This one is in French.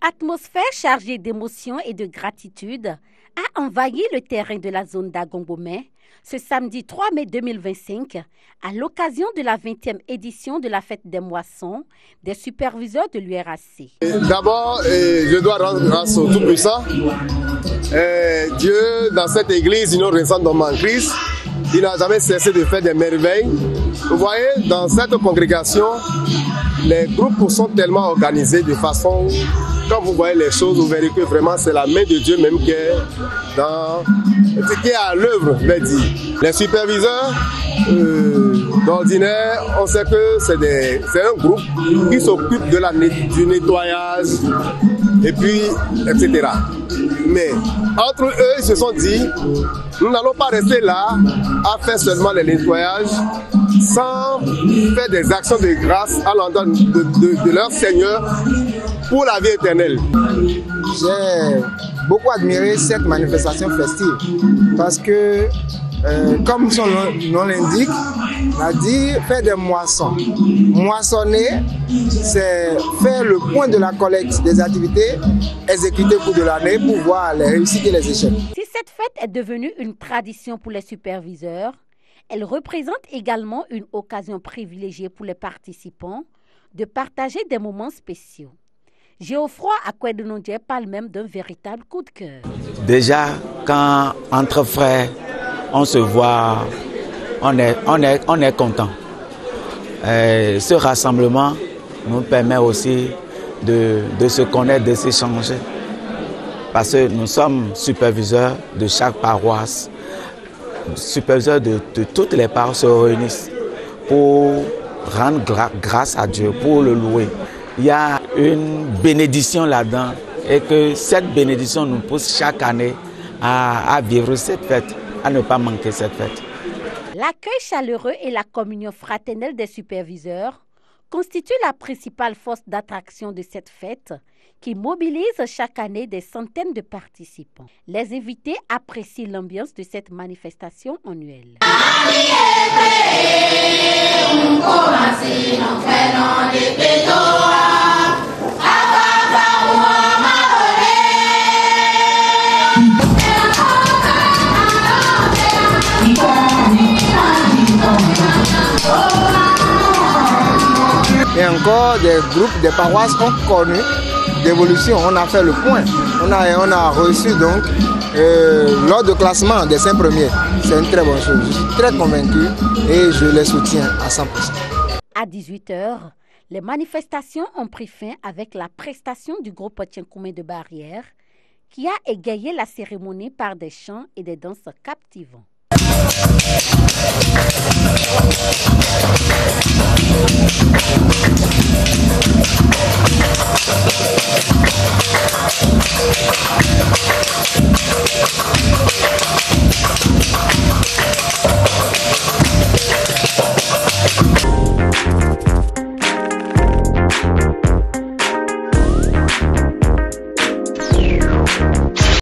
Atmosphère chargée d'émotions et de gratitude a envahi le terrain de la zone d'Agongomé ce samedi 3 mai 2025 à l'occasion de la 20e édition de la fête des moissons des superviseurs de l'URAC. D'abord, je dois rendre grâce au Tout-Puissant. Dieu, dans cette église, une récente en Christ, il n'a jamais cessé de faire des merveilles. Vous voyez, dans cette congrégation, les groupes sont tellement organisés de façon, quand vous voyez les choses, vous verrez que vraiment c'est la main de Dieu même qui est à l'œuvre, je vais dire. Les superviseurs, d'ordinaire, on sait que c'est un groupe qui s'occupe du nettoyage, et puis, etc. Mais entre eux, ils se sont dit, nous n'allons pas rester là à faire seulement le nettoyage sans faire des actions de grâce à l'endroit de leur Seigneur pour la vie éternelle. J'ai beaucoup admiré cette manifestation festive parce que, comme son nom l'indique, on a dit faire des moissons. Moissonner, c'est faire le point de la collecte des activités exécutées pour de l'année pour voir les réussites et les échecs. Si cette fête est devenue une tradition pour les superviseurs, elle représente également une occasion privilégiée pour les participants de partager des moments spéciaux. Geoffroy Akouedonondje parle même d'un véritable coup de cœur. Déjà, quand entre frères, on se voit, on est content. Ce rassemblement nous permet aussi de se connaître, de s'échanger. Parce que nous sommes superviseurs de chaque paroisse. Superviseurs de toutes les paroisses se réunissent pour rendre grâce à Dieu, pour le louer. Il y a une bénédiction là-dedans et que cette bénédiction nous pousse chaque année à vivre cette fête, à ne pas manquer cette fête. L'accueil chaleureux et la communion fraternelle des superviseurs constituent la principale force d'attraction de cette fête qui mobilise chaque année des centaines de participants. Les invités apprécient l'ambiance de cette manifestation annuelle. Et encore des groupes, des paroisses ont connu d'évolution. On a fait le point. On a reçu donc l'ordre de classement des 5 premiers. C'est une très bonne chose. Je suis très convaincu et je les soutiens à 100%. À 18h, les manifestations ont pris fin avec la prestation du groupe Tienkoumé de Barrière qui a égayé la cérémonie par des chants et des danses captivants.